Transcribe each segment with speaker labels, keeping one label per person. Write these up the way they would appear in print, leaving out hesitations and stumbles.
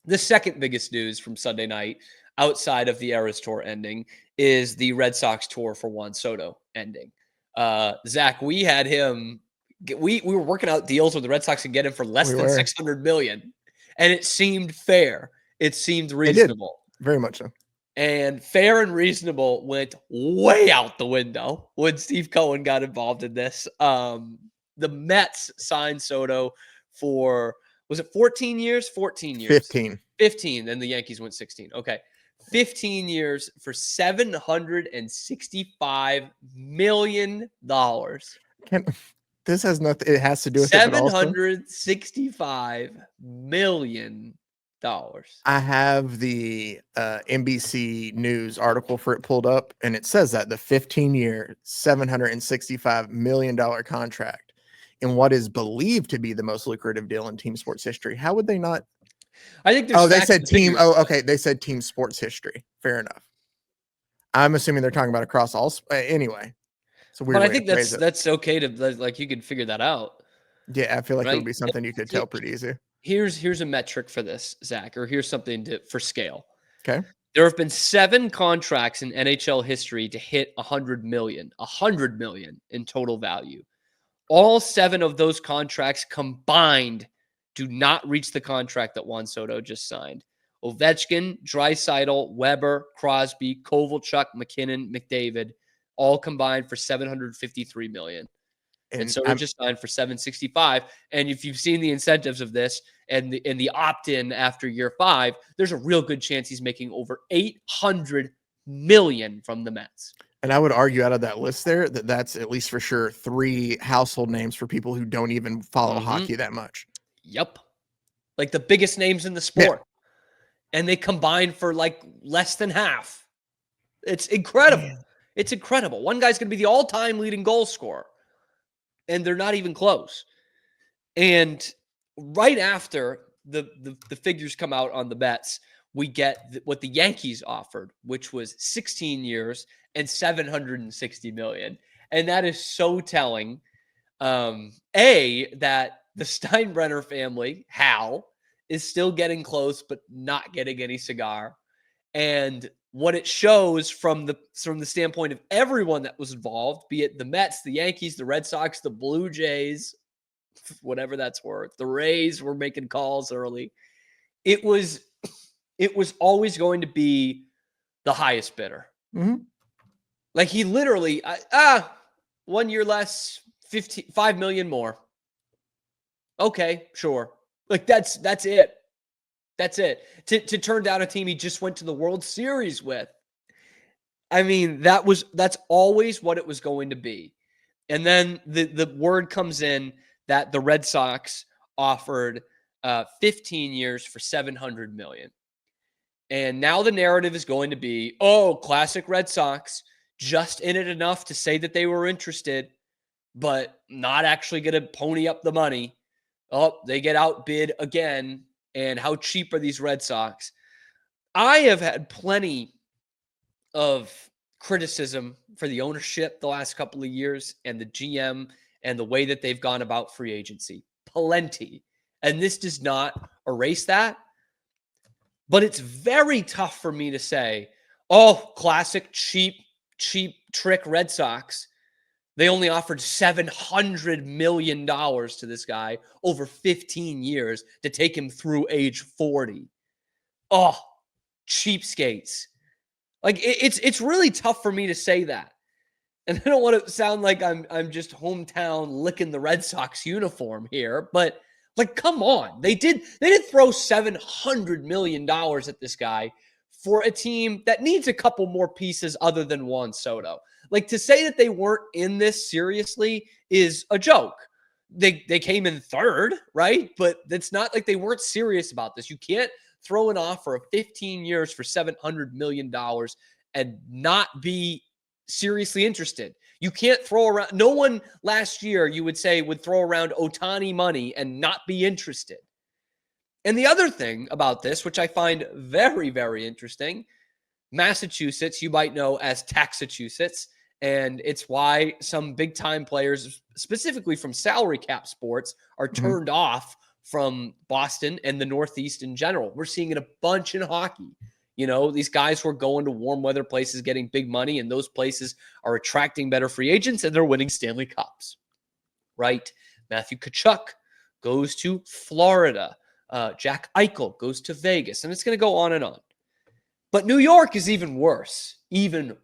Speaker 1: The second biggest news from Sunday night, outside of the Eras Tour ending, is the Red Sox tour for Juan Soto ending. Zach, we had him. We were working out deals with the Red Sox to get him for less than $600 million, and it seemed fair. It seemed reasonable.
Speaker 2: It did. Very much so.
Speaker 1: And fair and reasonable went way out the window when Steve Cohen got involved in this. The Mets signed Soto for, was it 14 years? 14 years.
Speaker 2: 15.
Speaker 1: 15. Then the Yankees went 16. Okay. 15 years for $765 million.
Speaker 2: This has nothing. It has to do with
Speaker 1: $765 million.
Speaker 2: I have the NBC News article for it pulled up, and it says that the 15-year, $765 million contract in what is believed to be the most lucrative deal in team sports history. How would they not?
Speaker 1: I think
Speaker 2: they said team. Oh, okay. They said team sports history. Fair enough. I'm assuming they're talking about across all. Anyway, so
Speaker 1: but I think that's okay to, like, you can figure that out.
Speaker 2: Yeah, I feel like it would be something you could tell pretty easy.
Speaker 1: Here's a metric for this, Zach, or here's something for scale.
Speaker 2: Okay.
Speaker 1: There have been 7 contracts in NHL history to hit $100 million in total value. All 7 of those contracts combined do not reach the contract that Juan Soto just signed. Ovechkin, Draisaitl, Weber, Crosby, Kovalchuk, McKinnon, McDavid, all combined for $753 million. And so it just signed for $765. And if you've seen the incentives of this and the opt-in after year 5, there's a real good chance he's making over $800 million from the Mets.
Speaker 2: And I would argue out of that list there that's at least for sure 3 household names for people who don't even follow hockey that much.
Speaker 1: Yep. Like the biggest names in the sport. Yeah. And they combine for like less than half. It's incredible. Man. It's incredible. One guy's going to be the all-time leading goal scorer. And they're not even close. And right after the figures come out on the bets, we get what the Yankees offered, which was 16 years and $760 million. And that is so telling. That the Steinbrenner family, Hal, is still getting close, but not getting any cigar. And what it shows from the standpoint of everyone that was involved, be it the Mets, the Yankees, the Red Sox, the Blue Jays, whatever that's worth, the Rays were making calls early. It was always going to be the highest bidder.
Speaker 2: Mm-hmm.
Speaker 1: Like he literally, 1 year less, $5 million more. Okay, sure. Like that's it. That's it. To turn down a team he just went to the World Series with. I mean, that's always what it was going to be. And then the word comes in that the Red Sox offered 15 years for $700 million. And now the narrative is going to be, oh, classic Red Sox, just in it enough to say that they were interested, but not actually going to pony up the money. Oh, they get outbid again. And how cheap are these Red Sox? I have had plenty of criticism for the ownership the last couple of years and the GM and the way that they've gone about free agency. Plenty. And this does not erase that. But it's very tough for me to say, oh, classic cheap trick Red Sox. They only offered $700 million to this guy over 15 years to take him through age 40. Oh, cheapskates. Like, it's really tough for me to say that. And I don't want to sound like I'm just hometown licking the Red Sox uniform here, but like, come on. They did throw $700 million at this guy for a team that needs a couple more pieces other than Juan Soto. Like, to say that they weren't in this seriously is a joke. They came in third, right? But it's not like they weren't serious about this. You can't throw an offer of 15 years for $700 million and not be seriously interested. You can't throw around. No one last year, you would say, would throw around Ohtani money and not be interested. And the other thing about this, which I find very, very interesting, Massachusetts, you might know as Taxachusetts, and it's why some big-time players, specifically from salary cap sports, are turned off from Boston and the Northeast in general. We're seeing it a bunch in hockey. You know, these guys who are going to warm weather places, getting big money, and those places are attracting better free agents, and they're winning Stanley Cups, right? Matthew Tkachuk goes to Florida. Jack Eichel goes to Vegas, and it's going to go on and on. But New York is even worse than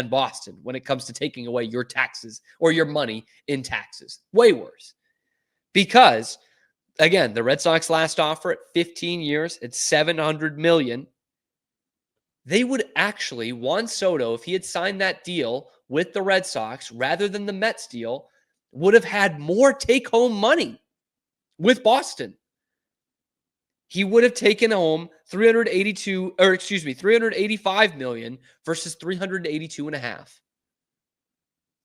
Speaker 1: Boston when it comes to taking away your taxes or your money in taxes. Way worse. Because, again, the Red Sox last offer at 15 years at $700 million. They would actually, Juan Soto, if he had signed that deal with the Red Sox rather than the Mets deal, would have had more take-home money with Boston. He would have taken home $385 million versus $382.5.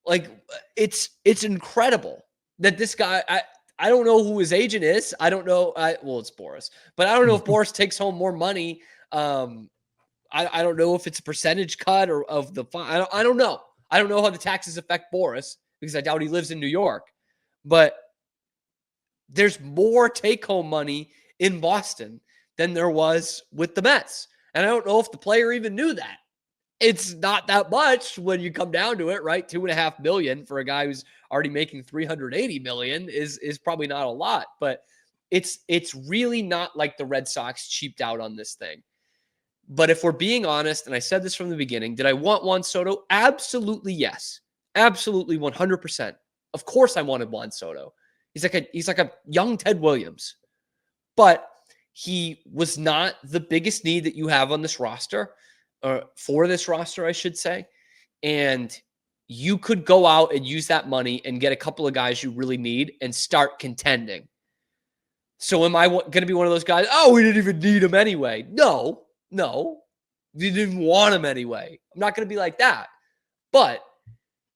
Speaker 1: Like, it's incredible that this guy, I don't know who his agent is. I don't know. Well, it's Boris, but I don't know if Boris takes home more money. I don't know if it's a percentage cut or of the fine. I don't know. I don't know how the taxes affect Boris because I doubt he lives in New York. But there's more take-home money in Boston than there was with the Mets. And I don't know if the player even knew that. It's not that much when you come down to it, right? $2.5 million for a guy who's already making $380 million is probably not a lot. But it's really not like the Red Sox cheaped out on this thing. But if we're being honest, and I said this from the beginning, did I want Juan Soto? Absolutely yes. Absolutely 100%. Of course I wanted Juan Soto. He's like a young Ted Williams. But he was not the biggest need that you have on this roster, or for this roster, I should say. And you could go out and use that money and get a couple of guys you really need and start contending. So am I going to be one of those guys? Oh, we didn't even need him anyway. No, you didn't want him anyway. I'm not going to be like that. But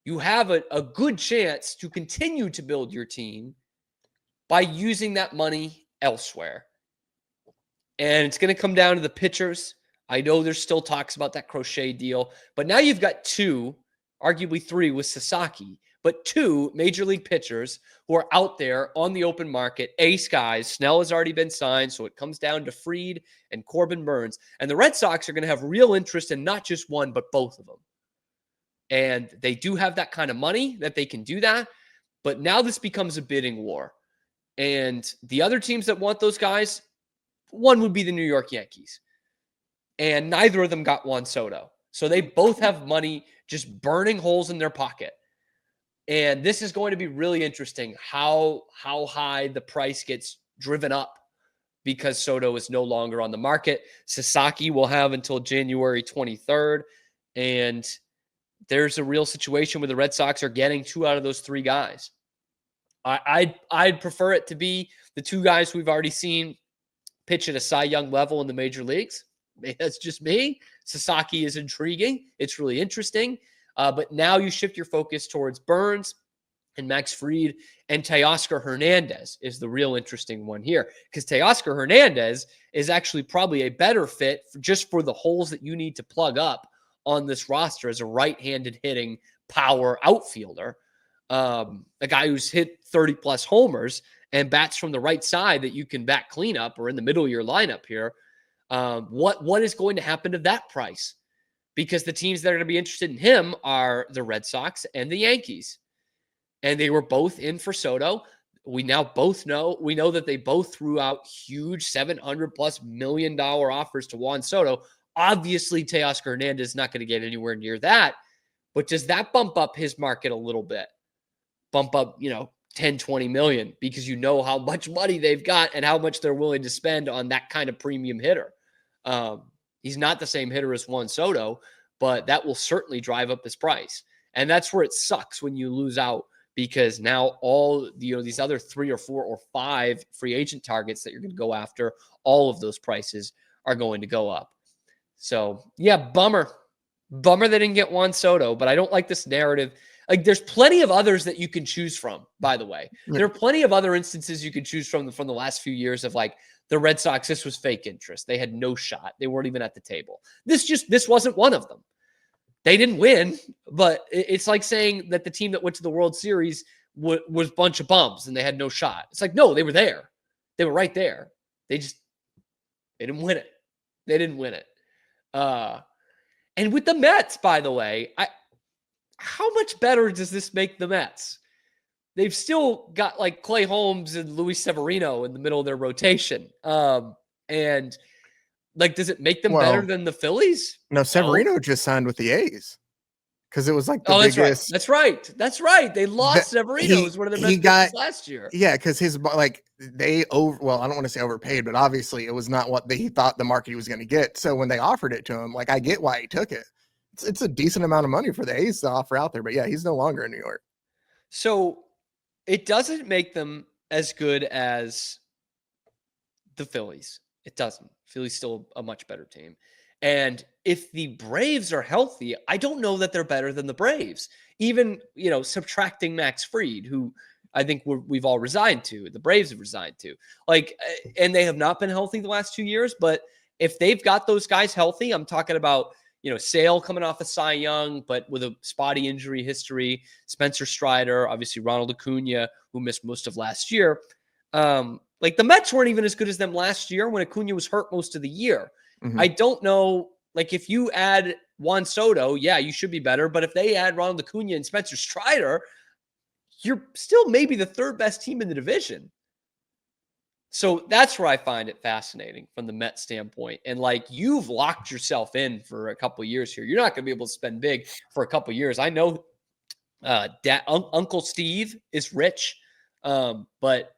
Speaker 1: you have a good chance to continue to build your team by using that money elsewhere. And it's going to come down to the pitchers. I know there's still talks about that Crochet deal, but now you've got two, arguably three with Sasaki, but two major league pitchers who are out there on the open market, ace guys. Snell has already been signed, so it comes down to Fried and Corbin Burns. And the Red Sox are going to have real interest in not just one, but both of them. And they do have that kind of money that they can do that. But now this becomes a bidding war. And the other teams that want those guys, one would be the New York Yankees. And neither of them got Juan Soto. So they both have money just burning holes in their pocket. And this is going to be really interesting how high the price gets driven up because Soto is no longer on the market. Sasaki will have until January 23rd. And there's a real situation where the Red Sox are getting two out of those three guys. I'd prefer it to be the two guys we've already seen pitch at a Cy Young level in the major leagues. That's just me. Sasaki is intriguing. It's really interesting. But now you shift your focus towards Burns and Max Fried, and Teoscar Hernandez is the real interesting one here, because Teoscar Hernandez is actually probably a better fit just for the holes that you need to plug up on this roster as a right-handed hitting power outfielder. A guy who's hit 30-plus homers and bats from the right side that you can bat cleanup or in the middle of your lineup here. What is going to happen to that price? Because the teams that are going to be interested in him are the Red Sox and the Yankees. And they were both in for Soto. We know that they both threw out huge $700+ million offers to Juan Soto. Obviously, Teoscar Hernandez is not going to get anywhere near that. But does that bump up his market a little bit? Bump up, 10, 20 million, because you know how much money they've got and how much they're willing to spend on that kind of premium hitter. He's not the same hitter as Juan Soto, but that will certainly drive up his price. And that's where it sucks when you lose out, because now all, these other 3 or 4 or 5 free agent targets that you're going to go after, all of those prices are going to go up. So yeah, bummer they didn't get Juan Soto, but I don't like this narrative. Like, there's plenty of others that you can choose from, by the way. There are plenty of other instances you can choose from the last few years of, like, the Red Sox, this was fake interest. They had no shot. They weren't even at the table. This wasn't one of them. They didn't win, but it's like saying that the team that went to the World Series was a bunch of bums and they had no shot. It's like, no, they were there. They were right there. They didn't win it. They didn't win it. And with the Mets, by the way, how much better does this make the Mets? They've still got like Clay Holmes and Luis Severino in the middle of their rotation. And like, does it make them better than the Phillies?
Speaker 2: No, Severino just signed with the A's because it was like the biggest.
Speaker 1: That's right. They lost Severino as one of their best pitchers last year.
Speaker 2: Yeah, because his I don't want to say overpaid, but obviously it was not what he thought the market he was going to get. So when they offered it to him, like I get why he took it. It's a decent amount of money for the A's to offer out there, but yeah, he's no longer in New York.
Speaker 1: So it doesn't make them as good as the Phillies. It doesn't. Philly's still a much better team. And if the Braves are healthy, I don't know that they're better than the Braves. Even, subtracting Max Fried, who I think we've all resigned to, the Braves have resigned to. And they have not been healthy the last 2 years. But if they've got those guys healthy, I'm talking about, Sale coming off a Cy Young, but with a spotty injury history, Spencer Strider, obviously Ronald Acuna, who missed most of last year. The Mets weren't even as good as them last year when Acuna was hurt most of the year. Mm-hmm. I don't know, if you add Juan Soto, yeah, you should be better. But if they add Ronald Acuna and Spencer Strider, you're still maybe the third best team in the division. So that's where I find it fascinating from the Mets standpoint. And you've locked yourself in for a couple of years here. You're not going to be able to spend big for a couple of years. I know Uncle Steve is rich, but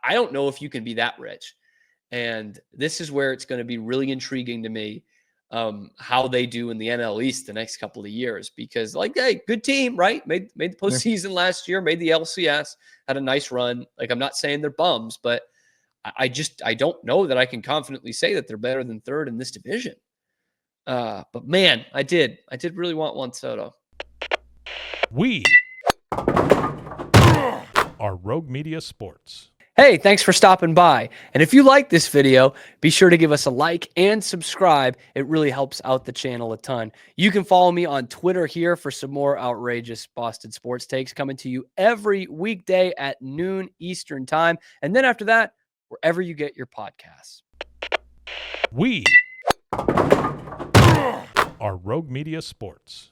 Speaker 1: I don't know if you can be that rich. And this is where it's going to be really intriguing to me how they do in the NL East the next couple of years. Because, hey, good team, right? Made the postseason last year, made the LCS, had a nice run. I'm not saying they're bums, but I don't know that I can confidently say that they're better than third in this division. But, man, I did really want Juan Soto.
Speaker 3: We are Rogue Media Sports.
Speaker 1: Hey, thanks for stopping by. And if you like this video, be sure to give us a like and subscribe. It really helps out the channel a ton. You can follow me on Twitter here for some more outrageous Boston sports takes coming to you every weekday at noon Eastern time. And then after that, wherever you get your podcasts.
Speaker 3: We are Rogue Media Sports.